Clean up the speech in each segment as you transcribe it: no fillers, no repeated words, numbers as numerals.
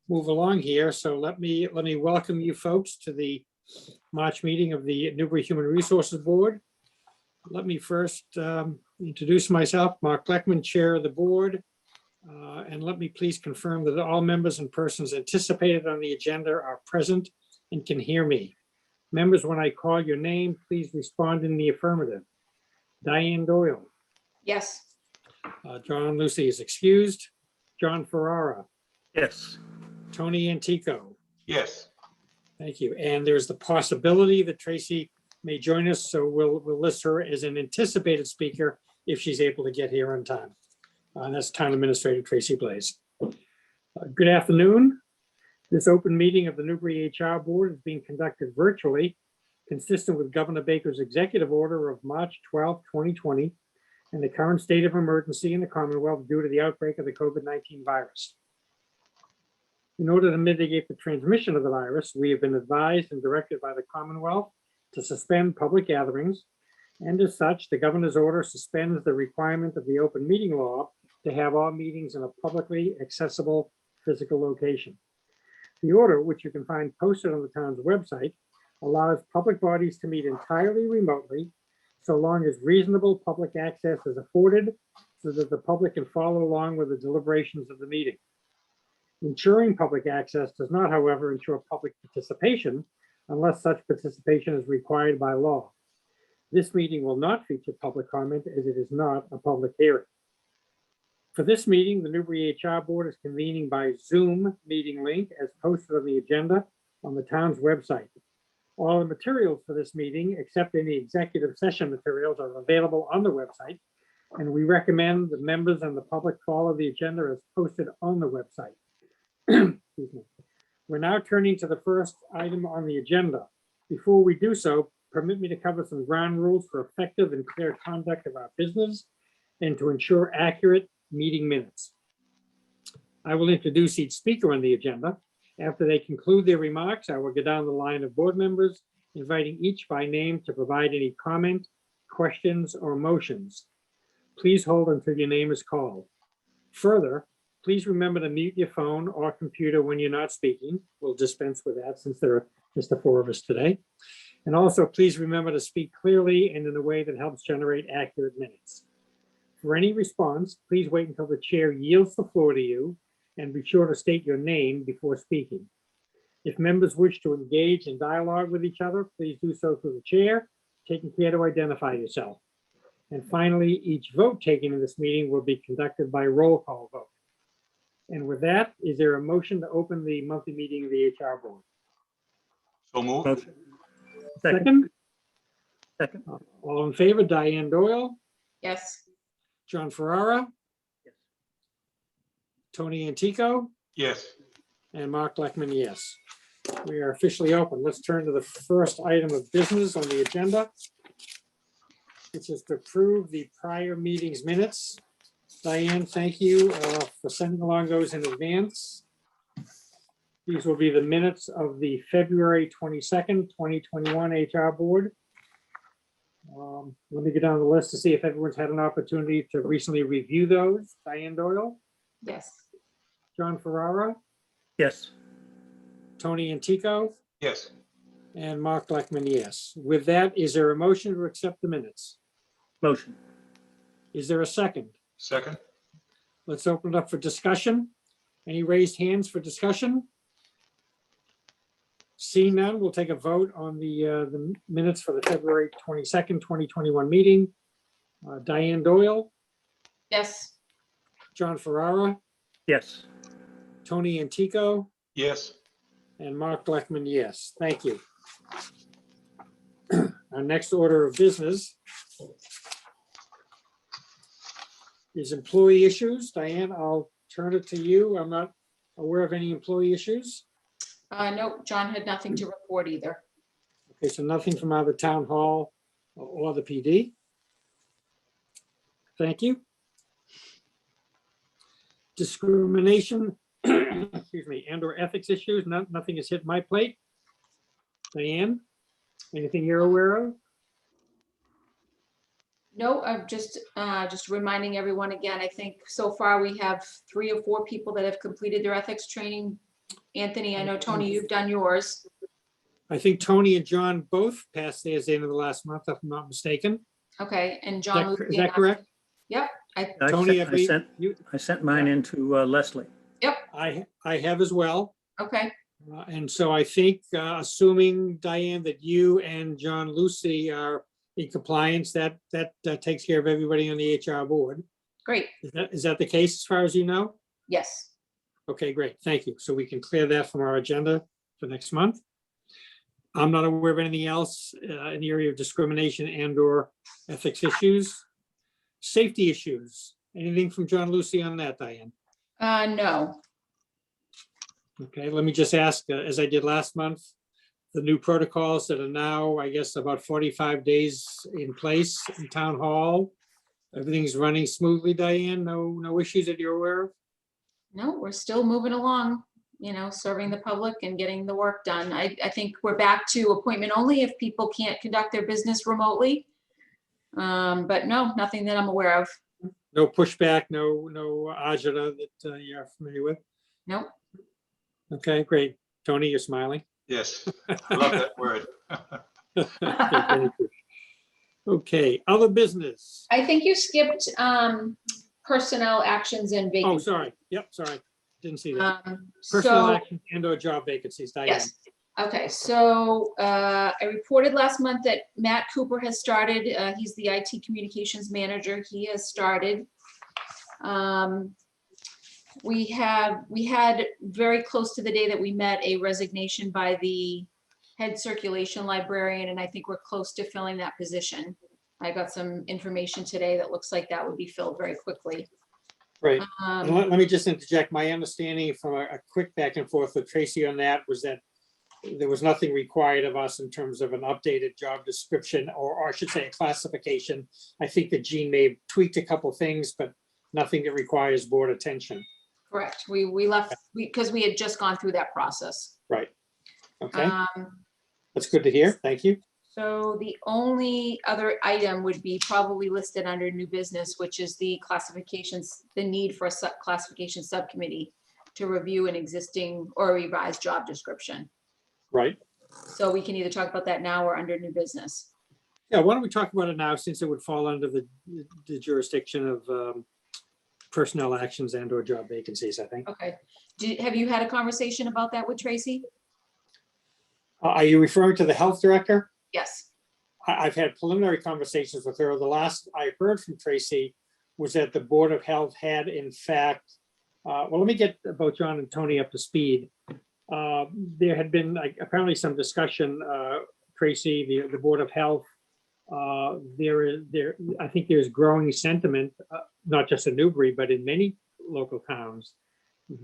move along here. So let me welcome you folks to the March meeting of the Newbury Human Resources Board. Let me first introduce myself, Mark Bleckman, Chair of the Board. And let me please confirm that all members and persons anticipated on the agenda are present and can hear me. Members, when I call your name, please respond in the affirmative. Diane Doyle. Yes. John Lucy is excused. John Ferrara. Yes. Tony Antico. Yes. Thank you. And there's the possibility that Tracy may join us, so we'll list her as an anticipated speaker if she's able to get here on time. That's Town Administrator Tracy Blaze. Good afternoon. This open meeting of the Newbury HR Board is being conducted virtually, consistent with Governor Baker's executive order of March 12, 2020, and the current state of emergency in the Commonwealth due to the outbreak of the COVID-19 virus. In order to mitigate the transmission of the virus, we have been advised and directed by the Commonwealth to suspend public gatherings, and as such, the governor's order suspends the requirement of the open meeting law to have all meetings in a publicly accessible physical location. The order, which you can find posted on the town's website, allows public bodies to meet entirely remotely, so long as reasonable public access is afforded so that the public can follow along with the deliberations of the meeting. Ensuring public access does not, however, ensure public participation unless such participation is required by law. This meeting will not feature public comment as it is not a public hearing. For this meeting, the Newbury HR Board is convening by Zoom meeting link as posted on the agenda on the town's website. All the materials for this meeting, except any executive session materials, are available on the website, and we recommend the members and the public follow the agenda as posted on the website. Excuse me. We're now turning to the first item on the agenda. Before we do so, permit me to cover some ground rules for effective and clear conduct of our business and to ensure accurate meeting minutes. I will introduce each speaker on the agenda. After they conclude their remarks, I will go down the line of board members, inviting each by name to provide any comment, questions, or motions. Please hold until your name is called. Further, please remember to mute your phone or computer when you're not speaking. We'll dispense with that since there are just the four of us today. And also, please remember to speak clearly and in a way that helps generate accurate minutes. For any response, please wait until the chair yields the floor to you and be sure to state your name before speaking. If members wish to engage in dialogue with each other, please do so through the chair, taking care to identify yourself. And finally, each vote taken in this meeting will be conducted by roll call vote. And with that, is there a motion to open the monthly meeting of the HR Board? So moved. Motion. Second? Second. All in favor, Diane Doyle, Yes. John Ferrara, Yes. Tony Antico, Yes. and Mark Bleckman, yes. We are officially open. Let's turn to the first item of business on the agenda, which is to approve the prior meeting's minutes. Diane, thank you for sending along those in advance. These will be the minutes of the February 22nd, 2021 HR Board. Let me get down the list to see if everyone's had an opportunity to recently review those. Diane Doyle, Yes. John Ferrara, Yes. Tony Antico, Yes. and Mark Bleckman, yes. With that, is there a motion to accept the minutes? Motion. Is there a second? Second. Let's open it up for discussion. Any raised hands for discussion? Seeing none, we'll take a vote on the minutes for the February 22nd, 2021 meeting. Diane Doyle, Yes. John Ferrara, Yes. Tony Antico, Yes. and Mark Bleckman, yes. Thank you. Our next order of business is employee issues. Diane, I'll turn it to you. I'm not aware of any employee issues. No, John had nothing to report either. Okay, so nothing from either town hall or the PD. Thank you. Discrimination, excuse me, and or ethics issues, nothing has hit my plate. Diane, anything you're aware of? No, I'm just reminding everyone again, I think so far we have 3 or 4 people that have completed their ethics training Anthony, I know, Tony, you've done yours. I think Tony and John both passed theirs at the end of the last month, if I'm not mistaken. Okay, and Is John. that, Lucy is that and I- correct? Yep, Tony, I I believe sent, you, I sent mine into Leslie. I have as well. okay, And so I think, assuming, Diane, that you and John Lucy are in compliance, that takes care of everybody on the HR board. great, Is that the case as far as you know? yes. Okay, great. Thank you. So we can clear that from our agenda for next month. I'm not aware of anything else in the area of discrimination and or ethics issues. Safety issues. Anything from John Lucy on that, Diane? No, Okay, let me just ask, as I did last month, the new protocols that are now, I guess, about 45 days in place in town hall. Everything's running smoothly, Diane? No issues that you're aware of? no, we're still moving along, serving the public and getting the work done. I think we're back to appointment only if people can't conduct their business remotely. But no, nothing that I'm aware of. No pushback, no agita that you're familiar with? Nope. Okay, great. Tony, you're smiling. Yes, love that word. Okay, thank you. Okay, other business. I think you skipped personnel actions and Oh, vacancies. sorry. Yep, sorry. Didn't see that. Personnel So, action and or job vacancies, Diane. yes. Okay, so I reported last month that Matt Cooper has started. He's the IT communications manager. He has started. We had very close to the day that we met a resignation by the head circulation librarian, and I think we're close to filling that position. I got some information today that looks like that would be filled very quickly. Right. And Um, let me just interject. My understanding from a quick back and forth with Tracy on that was that there was nothing required of us in terms of an updated job description, or I should say a classification. I think that Jean may have tweaked a couple things, but nothing that requires board attention. Correct. We left because we had just gone through that process. Right. Okay, Um, that's good to hear. Thank you. So the only other item would be probably listed under new business, which is the classifications, the need for a classification subcommittee to review an existing or revised job description. Right. So we can either talk about that now or under new business. Yeah, why don't we talk about it now, since it would fall under the jurisdiction of personnel actions and or job vacancies, I think. Okay. Have you had a conversation about that with Tracy? Are you referring to the health director? Yes. I've had preliminary conversations with her. The last I heard from Tracy was that the Board of Health had in fact, well, let me get both John and Tony up to speed. There had been apparently some discussion, Tracy, the Board of Health. I think there's growing sentiment, not just in Newbury, but in many local towns,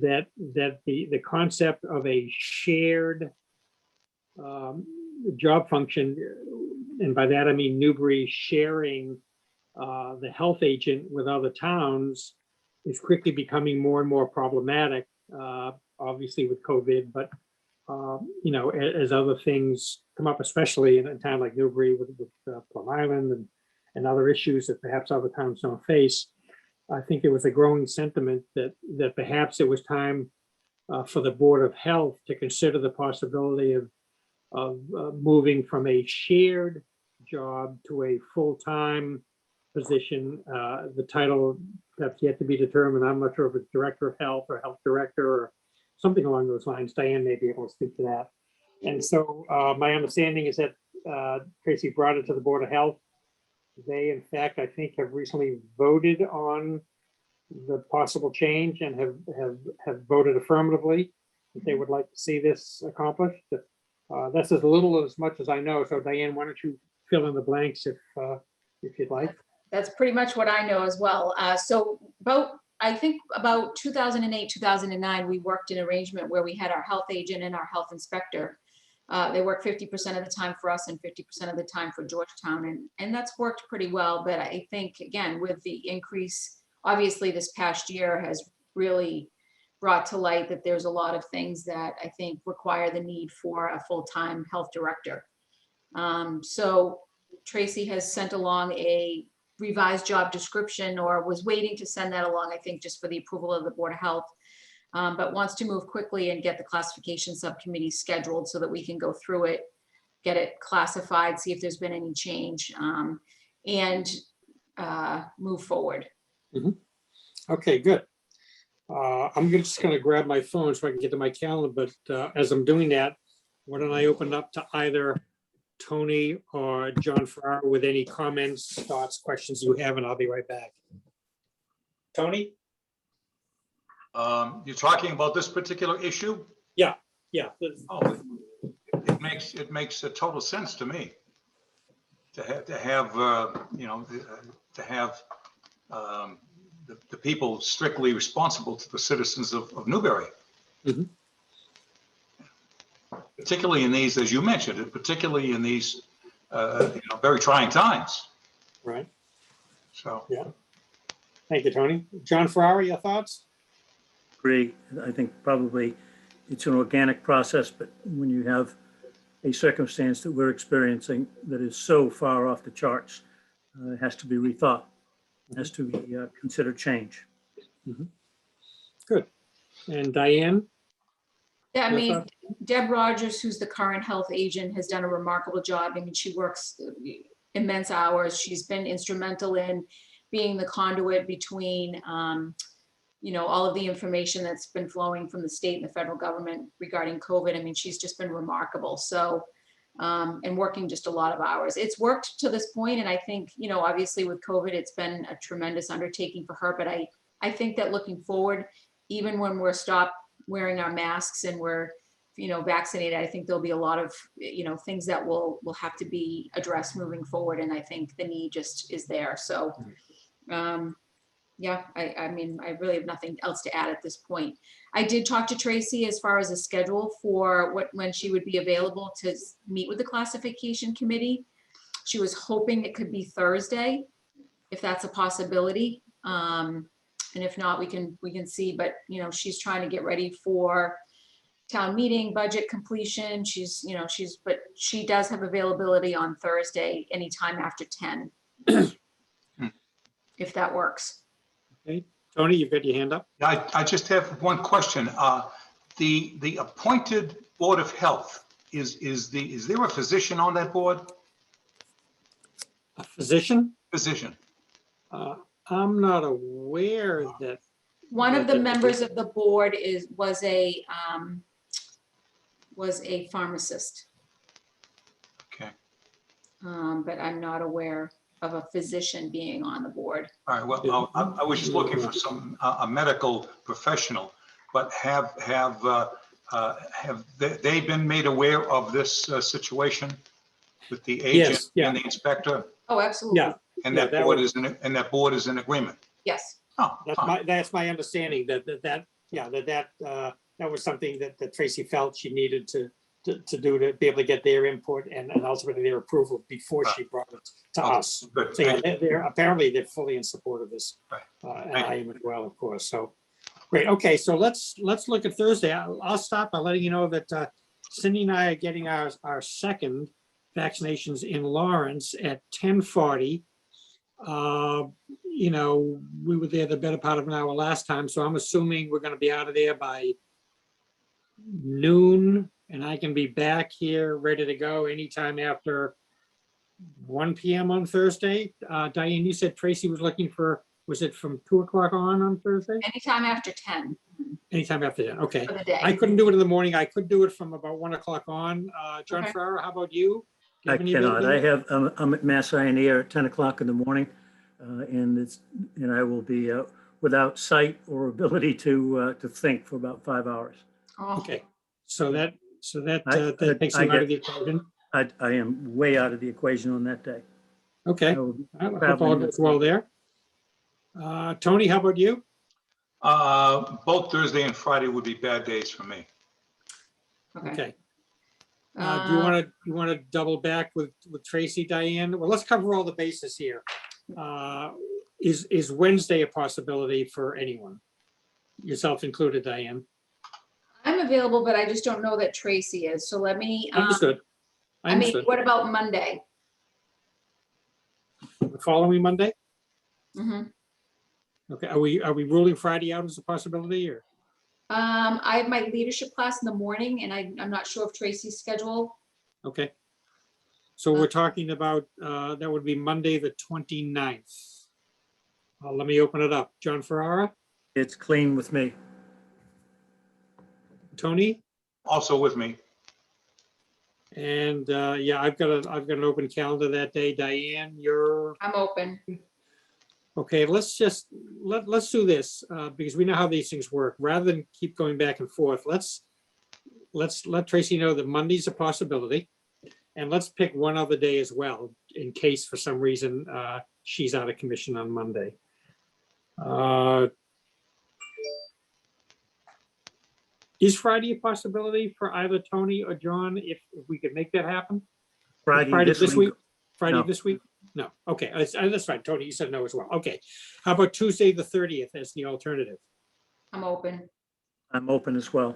that the concept of a shared job function, and by that I mean Newbury sharing the health agent with other towns, is quickly becoming more and more problematic, obviously with COVID, but as other things come up, especially in a town like Newbury with Plum Island and other issues that perhaps other towns don't face. I think there was a growing sentiment that perhaps it was time for the Board of Health to consider the possibility of moving from a shared job to a full-time position. The title that's yet to be determined. I'm not sure if it's Director of Health or Health Director or something along those lines. Diane may be able to speak to that. And so my understanding is that Tracy brought it to the Board of Health. They, in fact, I think have recently voted on the possible change and have voted affirmatively that they would like to see this accomplished. That's as little as much as I know. So Diane, why don't you fill in the blanks if you'd like. That's pretty much what I know as well. So I think about 2008, 2009, we worked an arrangement where we had our health agent and our health inspector. They work 50% of the time for us and 50% of the time for Georgetown. And that's worked pretty well. But I think, again, with the increase, obviously this past year has really brought to light that there's a lot of things that I think require the need for a full-time health director. So Tracy has sent along a revised job description, or was waiting to send that along, I think, just for the approval of the Board of Health. but wants to move quickly and get the classification subcommittee scheduled so that we can go through it, get it classified, see if there's been any change, and move forward. Okay, good. I'm just gonna grab my phone so I can get to my calendar, but as I'm doing that, why don't I open up to either Tony or John Farrar with any comments, thoughts, questions you have, and I'll be right back. Tony? You're talking about this particular issue? Yeah. Oh, it makes a total sense to me. To have the people strictly responsible to the citizens of Newbury. Mhm. Particularly in these, as you mentioned, particularly in these, very trying times. Right. So. Yeah. Thank you, Tony. John Farrar, your thoughts? Agree. I think probably it's an organic process, but when you have a circumstance that we're experiencing that is so far off the charts, it has to be rethought, has to be considered change. Good. And Diane? Yeah, I Your mean, thoughts? Deb Rogers, who's the current health agent, has done a remarkable job. I mean, she works immense hours. She's been instrumental in being the conduit between, all of the information that's been flowing from the state and the federal government regarding COVID. I mean, she's just been remarkable. So, and working just a lot of hours. It's worked to this point, and I think, obviously with COVID, it's been a tremendous undertaking for her. But I think that looking forward, even when we're stopped wearing our masks and we're vaccinated, I think there'll be a lot of things that will have to be addressed moving forward, and I think the need just is there. So yeah, I mean, I really have nothing else to add at this point. I did talk to Tracy as far as a schedule for when she would be available to meet with the classification committee. She was hoping it could be Thursday, if that's a possibility. And if not, we can see, but she's trying to get ready for town meeting, budget completion. But she does have availability on Thursday, anytime after 10, if that works. Okay. Tony, you've got your hand up? I just have one question. The appointed Board of Health, is there a physician on that board? A physician? Physician. I'm not aware that. One of the members of the board was a pharmacist, Okay. but I'm not aware of a physician being on the board. All right. Well, I was just looking for a medical professional, but have they been made aware of this situation with the agent Yes, yeah. and the inspector? Oh, absolutely. Yeah. And Yeah, that that board was- is in agreement. Yes. Oh, fine. That's my understanding that was something that Tracy felt she needed to do to be able to get their input and ultimately their approval before she brought it to Okay, us. good. So yeah, Thank you. they're fully in support of this. Right. And I am as well, of course. So, great. Okay, so let's look at Thursday. I'll start by letting you know that Cindy and I are getting our second vaccinations in Lawrence at 10:40. We were there the better part of an hour last time, so I'm assuming we're going to be out of there by noon, and I can be back here ready to go anytime after 1 p.m. on Thursday. Diane, you said Tracy was looking for, was it from 2 o'clock on Thursday? Anytime after 10 Anytime after that, okay. for the day. I couldn't do it in the morning. I could do it from about 1 o'clock on. John Okay. Farrar, how about you? Do you I have any cannot. availability? I'm at Mass Ioneer at 10 o'clock in the morning, and I will be without sight or ability to think for about 5 hours. Oh, Okay, so that I- takes I you out of get- the equation. I am way out of the equation on that day. Okay, I will be I hope all traveling goes well there. Tony, how about you? Both Thursday and Friday would be bad days for me. okay. Okay. Do you want to double back with Tracy, Diane? Well, let's cover all the bases here. Is Wednesday a possibility for anyone? Yourself included, Diane. I'm available, but I just don't know that Tracy is. So let me, Understood. I mean, what about Monday? The following Monday? Mhm. Okay, are we ruling Friday out as a possibility or? I have my leadership class in the morning, and I'm not sure of Tracy's schedule. Okay. So we're talking about, that would be Monday, the 29th. Let me open it up. John Ferrara, It's clean with me. Tony, Also with me. and yeah, I've got an open calendar that day. Diane, you're, I'm open. okay, let's do this, because we know how these things work. Rather than keep going back and forth, let's let Tracy know that Monday's a possibility. And let's pick one other day as well, in case for some reason she's out of commission on Monday. Is Friday a possibility for either Tony or John, if we could make that happen? Friday this week. Friday No. this week? No, okay, that's fine. Tony, you said no as well. Okay. How about Tuesday, the 30th as the alternative? I'm open. I'm open as well.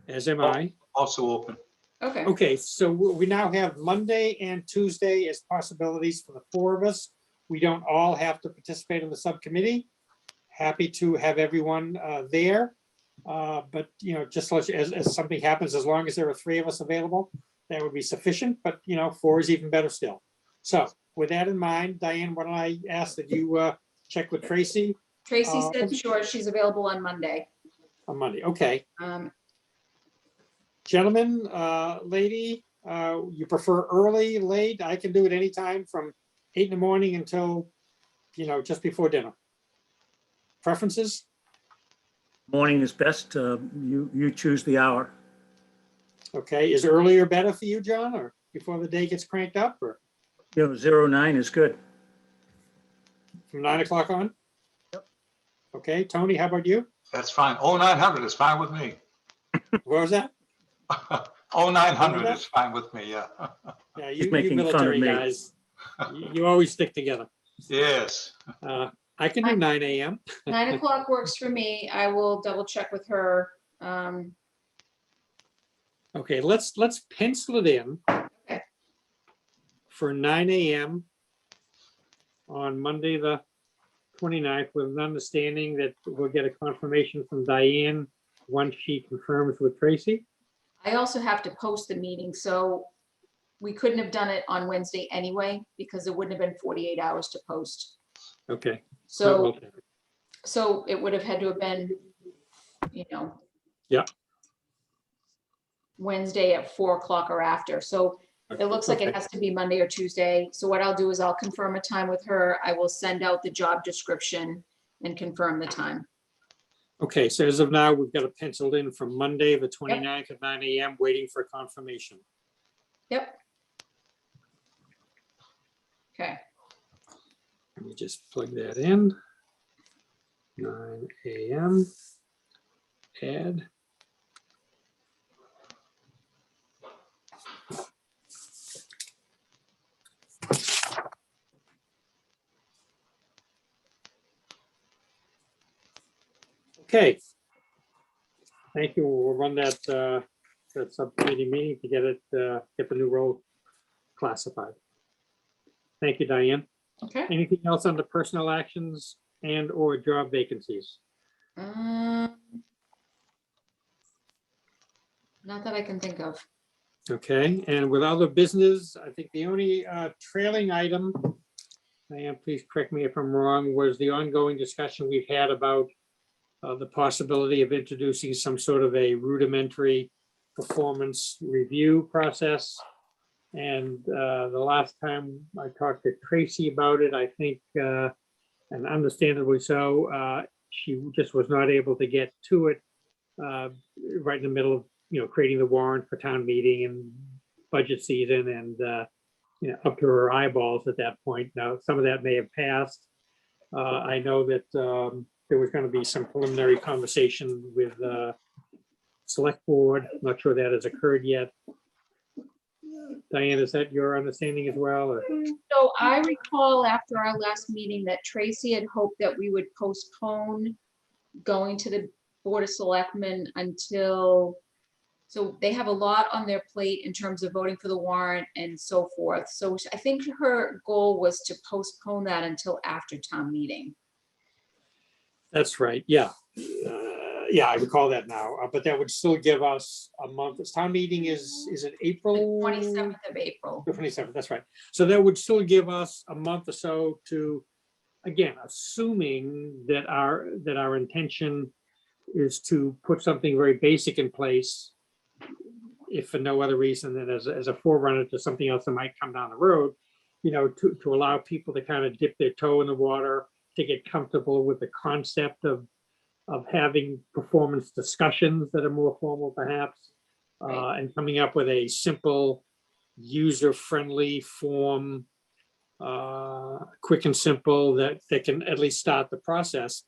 As am I. Also open. Okay. Okay, so we now have Monday and Tuesday as possibilities for the four of us. We don't all have to participate in the subcommittee. Happy to have everyone there. But, you know, just as something happens, as long as there are three of us available, that would be sufficient, but, you know, four is even better still. So with that in mind, Diane, why don't I ask that you check with Tracy Tracy said, sure, she's available on Monday. on Monday? Okay. Um, Gentlemen, lady, you prefer early, late? I can do it anytime from 8 in the morning until, you know, just before dinner. Preferences? Morning is best. You choose the hour. Okay, is earlier better for you, John, or before the day gets cranked up, or You know, 09 is good. from 9 o'clock on? Yep. Okay, Tony, how about you? That's fine. 0900 is fine with me. What was that? 0900 is fine with me, yeah. Yeah, He's you making fun of military me. guys, you always stick together. Yes. I can do 9 a.m. 9 o'clock works for me. I will double check with her. Okay, let's pencil it in Okay. for 9 a.m. on Monday, the 29th, with an understanding that we'll get a confirmation from Diane once she confirms with Tracy. I also have to post the meeting, so we couldn't have done it on Wednesday anyway, because it wouldn't have been 48 hours to post. Okay. So, so it would have had to have been, you know. Yeah. Wednesday at 4 o'clock or after. So it looks like it Okay. has to be Monday or Tuesday. So what I'll do is I'll confirm a time with her. I will send out the job description and confirm the time. Okay, so as of now, we've got it penciled in for Monday, the 29th at 9 a.m., waiting for confirmation. Yep. Okay. Let me just plug that in. 9 a.m. Add. Okay. Thank you. We'll run that subcommittee meeting to get it, get the new role classified. Thank you, Diane. Okay. Anything else under personnel actions and or job vacancies? Not that I can think of. Okay, and with other business, I think the only trailing item, Diane, please correct me if I'm wrong, was the ongoing discussion we've had about the possibility of introducing some sort of a rudimentary performance review process. And the last time I talked to Tracy about it, I think, and understandably so, she just was not able to get to it right in the middle of, you know, creating the warrant for town meeting and budget season and, you know, up to her eyeballs at that point. Now, some of that may have passed. I know that there was going to be some preliminary conversation with select board. Not sure that has occurred yet. Diane, is that your understanding as well? Or? So I recall after our last meeting that Tracy had hoped that we would postpone going to the Board of Selectmen until, so they have a lot on their plate in terms of voting for the warrant and so forth. So I think her goal was to postpone that until after town meeting. That's right, yeah. Yeah, I recall that now, but that would still give us a month. This town meeting is it The April? 27th of April. The 27th, that's right. So that would still give us a month or so to, again, assuming that our intention is to put something very basic in place, if for no other reason than as a forerunner to something else that might come down the road, to allow people to kind of dip their toe in the water, to get comfortable with the concept of having performance discussions that are more formal perhaps, Right. and coming up with a simple, user-friendly form, quick and simple that can at least start the process.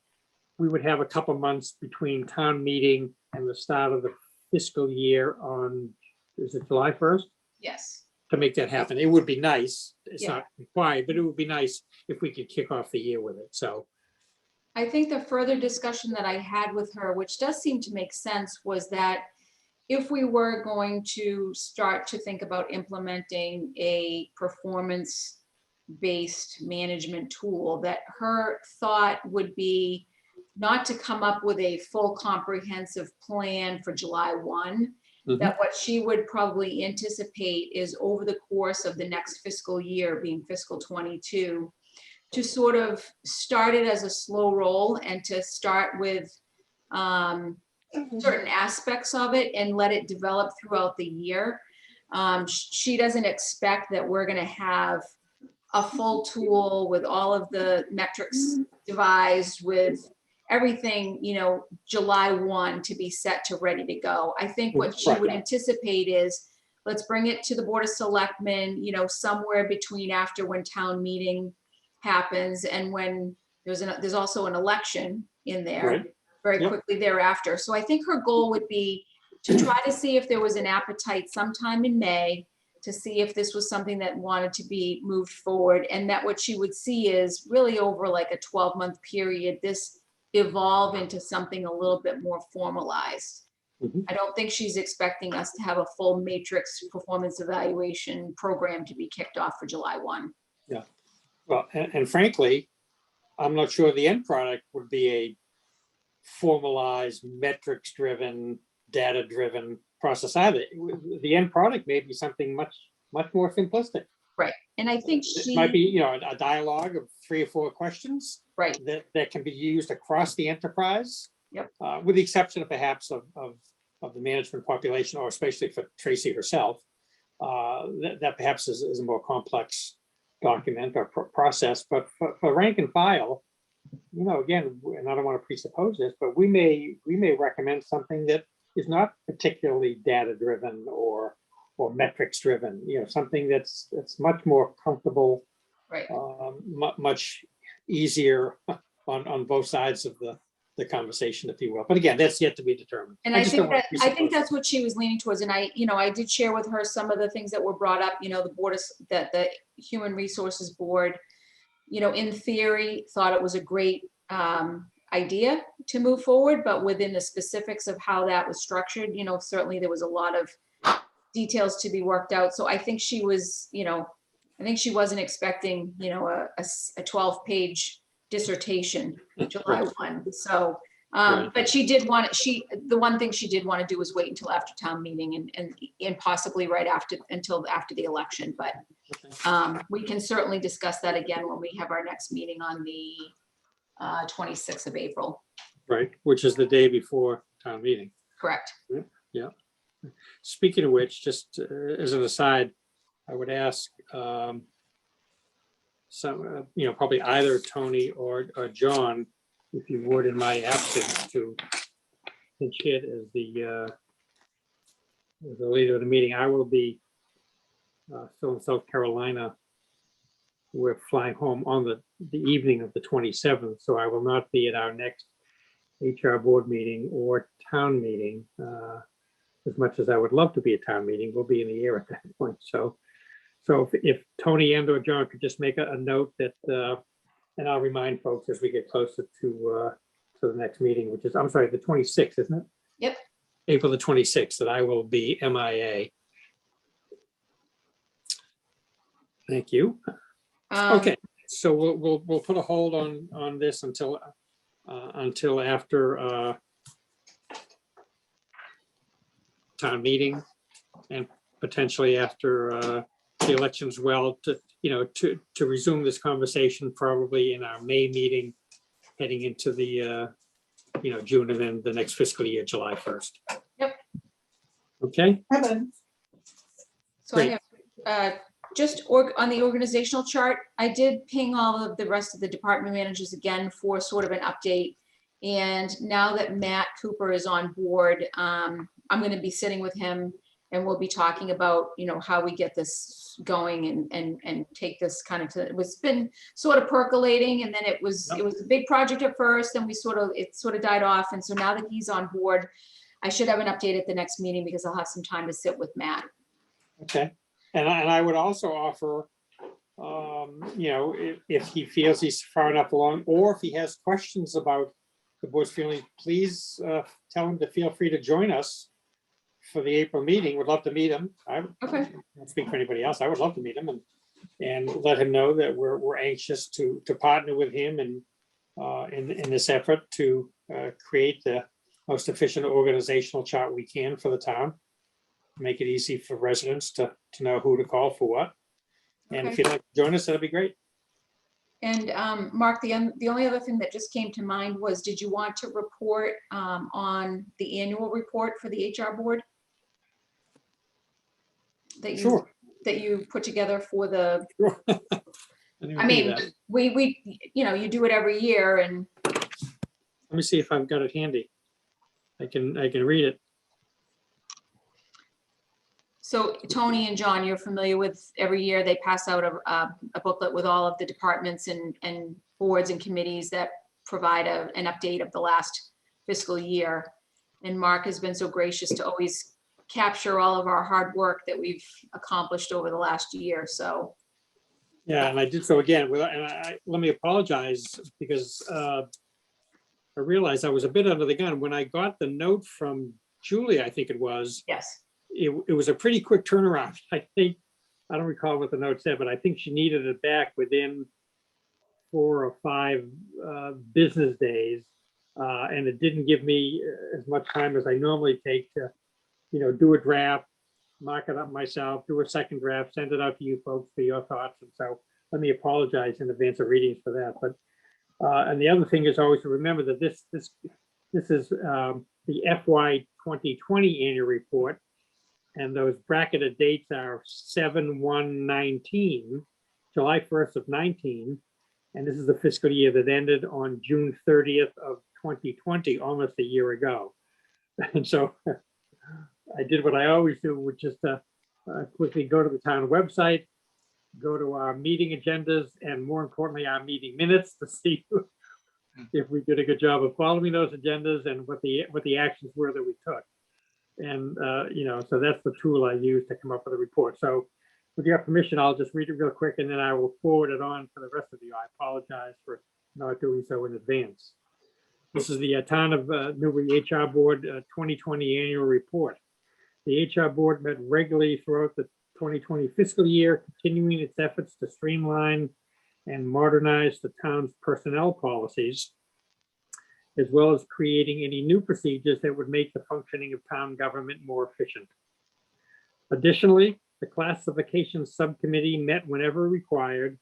We would have a couple months between town meeting and the start of the fiscal year on, is it July 1st? Yes. To make that happen. It would be nice. It's Yeah. not required, but it would be nice if we could kick off the year with it. So, I think the further discussion that I had with her, which does seem to make sense, was that if we were going to start to think about implementing a performance-based management tool, that her thought would be not to come up with a full comprehensive plan for July 1, that what she would probably anticipate is over the course of the next fiscal year, being fiscal 22, to sort of start it as a slow roll and to start with certain aspects of it and let it develop throughout the year. She doesn't expect that we're going to have a full tool with all of the metrics devised, with everything, July 1 to be set to ready to go. I think what she would anticipate is, let's bring it to the Board of Selectmen, somewhere between after when town meeting happens and when there's also an election in there. Right. Very Yep. quickly thereafter. So I think her goal would be to try to see if there was an appetite sometime in May to see if this was something that wanted to be moved forward, and that what she would see is really over like a 12-month period, this evolve into something a little bit more formalized. Mhm. I don't think she's expecting us to have a full matrix performance evaluation program to be kicked off for July 1. Yeah. Well, and frankly, I'm not sure the end product would be a formalized, metrics-driven, data-driven process either. The end product may be something much more simplistic. Right. And I think It might be, a dialogue of 3 or 4 questions right. that can be used across the enterprise. Yep. With the exception of perhaps of the management population, or especially for Tracy herself, that perhaps is a more complex document or process. But for rank and file, again, and I don't want to presuppose this, but we may recommend something that is not particularly data driven or metrics driven. Something that's much more comfortable, Right. Much easier on both sides of the conversation, if you will. But again, that's yet to be determined. And I think that's what she was leaning towards. And I did share with her some of the things that were brought up. The board that the Human Resources Board, in theory, thought it was a great idea to move forward, but within the specifics of how that was structured, certainly there was a lot of details to be worked out. So I think she was, I think she wasn't expecting, a 12-page dissertation July 1. So, but she did want, the one thing she did want to do was wait until after town meeting and possibly right until after the election. But we can certainly discuss that again when we have our next meeting on the 26th of April. Right, which is the day before town meeting. Correct. Yeah. Speaking of which, just as an aside, I would ask probably either Tony or John, if you would, in my absence, to pinch hit as the leader of the meeting. I will be still in South Carolina. We're flying home on the evening of the 27th, so I will not be at our next HR board meeting or town meeting. As much as I would love to be at town meeting, we'll be in the air at that point. So if Tony and or John could just make a note that, and I'll remind folks as we get closer to the next meeting, which is, I'm sorry, the 26th, isn't it? Yep. April the 26th, that I will be MIA. Thank you. Okay, so we'll put a hold on this until after town meeting and potentially after the election as well, to, to resume this conversation probably in our May meeting heading into the, June and then the next fiscal year, July 1st. Yep. Okay, So I have, just on the organizational chart, I did ping all of the rest of the department managers again for sort of an update. And now that Matt Cooper is on board, I'm going to be sitting with him and we'll be talking about, how we get this going and take this kind of to, it's been sort of percolating, and then it was a big project at first, and it sort of died off. And so now that he's on board, I should have an update at the next meeting because I'll have some time to sit with Matt. okay. And I would also offer, if he feels he's far enough along, or if he has questions about the board's feeling, please tell him to feel free to join us for the April meeting. Would love to meet him. I Okay. don't speak for anybody else. I would love to meet him and let him know that we're anxious to partner with him and in this effort to create the most efficient organizational chart we can for the town. Make it easy for residents to know who to call for what. And if Okay. you'd like to join us, that'd be great. And Mark, the only other thing that just came to mind was, did you want to report on the annual report for the HR board? Sure. That you put together for the, Sure. I didn't I think of mean, that. we, you do it every year, and Let me see if I've got it handy. I can read it. so Tony and John, you're familiar with, every year they pass out a booklet with all of the departments and boards and committees that provide an update of the last fiscal year. And Mark has been so gracious to always capture all of our hard work that we've accomplished over the last year, so. Yeah, and I did so again. Well, and let me apologize because I realized I was a bit under the gun when I got the note from Julie. I think it was. Yes. It was a pretty quick turnaround. I think, I don't recall what the note said, but I think she needed it back within 4 or 5 business days. And it didn't give me as much time as I normally take to, do a draft, mock it up myself, do a second draft, send it out to you folks for your thoughts. And so let me apologize in advance of readings for that. But, and the other thing is always to remember that this is the FY 2020 annual report. And those bracketed dates are 7/1/19, July 1st of 19. And this is the fiscal year that ended on June 30th of 2020, almost a year ago. And so I did what I always do, which is to quickly go to the town website, go to our meeting agendas, and more importantly, our meeting minutes to see if we did a good job of following those agendas and what the actions were that we took. And, so that's the tool I use to come up with a report. So with your permission, I'll just read it real quick and then I will forward it on to the rest of you. I apologize for not doing so in advance. This is the Town of Newbury HR Board 2020 Annual Report. The HR Board met regularly throughout the 2020 fiscal year, continuing its efforts to streamline and modernize the town's personnel policies, as well as creating any new procedures that would make the functioning of town government more efficient. Additionally, the Classification Subcommittee met whenever required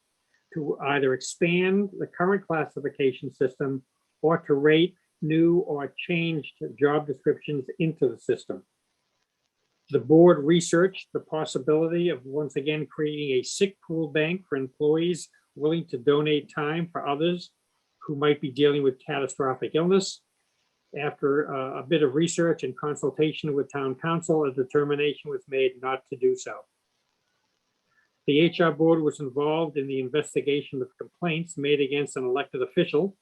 to either expand the current classification system or to rate new or changed job descriptions into the system. The board researched the possibility of once again creating a sick pool bank for employees willing to donate time for others who might be dealing with catastrophic illness. After a bit of research and consultation with town council, a determination was made not to do so. The HR board was involved in the investigation of complaints made against an elected official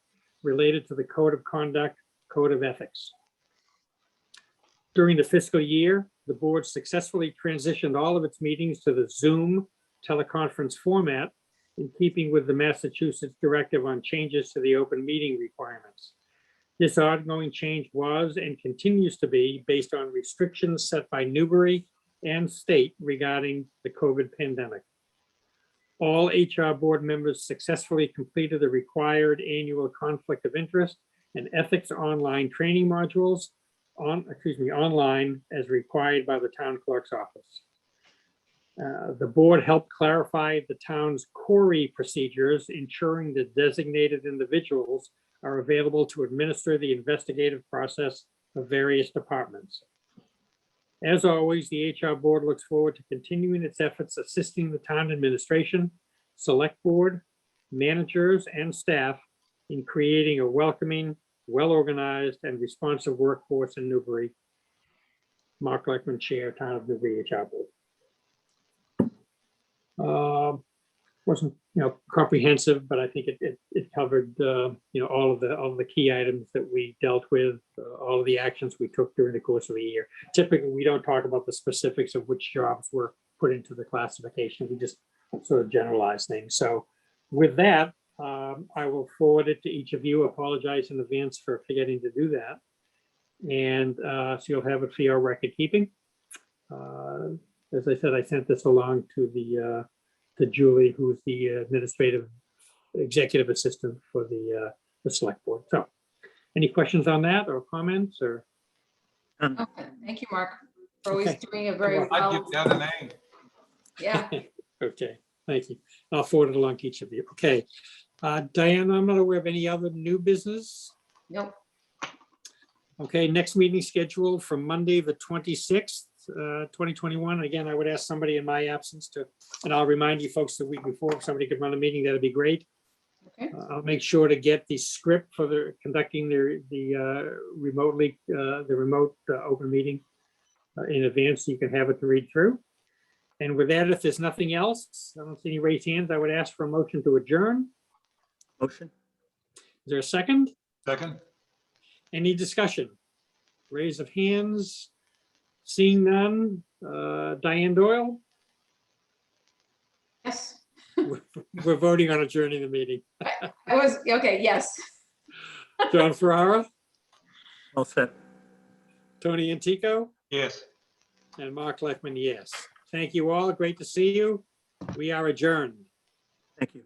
related to the Code of Conduct, Code of Ethics. During the fiscal year, the board successfully transitioned all of its meetings to the Zoom teleconference format in keeping with the Massachusetts directive on changes to the open meeting requirements. This ongoing change was and continues to be based on restrictions set by Newbury and state regarding the COVID pandemic. All HR board members successfully completed the required annual conflict of interest and ethics online training modules, online as required by the town clerk's office. The board helped clarify the town's query procedures, ensuring that designated individuals are available to administer the investigative process of various departments. As always, the HR board looks forward to continuing its efforts assisting the town administration, select board, managers, and staff in creating a welcoming, well-organized, and responsive workforce in Newbury. Mark Leckman, Chair, Town of Newbury HR Board. Wasn't, comprehensive, but I think it covered, all of the key items that we dealt with, all of the actions we took during the course of the year. Typically, we don't talk about the specifics of which jobs were put into the classification. We just sort of generalize things. So with that, I will forward it to each of you. Apologize in advance for forgetting to do that. And so you'll have it for your record keeping. As I said, I sent this along to Julie, who's the administrative executive assistant for the select board. So any questions on that or comments or? Okay, thank you, Mark, for always Okay. doing a very I'd well. give that an A. Yeah, Okay, thank you. I'll forward it along to each of you. Okay. Diane, I'm not aware of any other new business. nope, Okay, next meeting scheduled for Monday, the 26th, 2021. Again, I would ask somebody in my absence to, and I'll remind you folks the week before, if somebody could run a meeting, that'd be great. okay, I'll make sure to get the script for the conducting the remote open meeting in advance, so you can have it to read through. And with that, if there's nothing else, I don't see any raised hands, I would ask for a motion to adjourn. Motion? Is there a second? Second? Any discussion? Raise of hands. Seeing none. Diane Doyle, yes. we're voting on adjourning the meeting. I was, okay, yes. John Ferrara, All set. Tony Antico, Yes. and Mark Leckman, yes. Thank you all. Great to see you. We are adjourned. Thank you.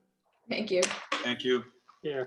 Thank you. Thank you. Yeah.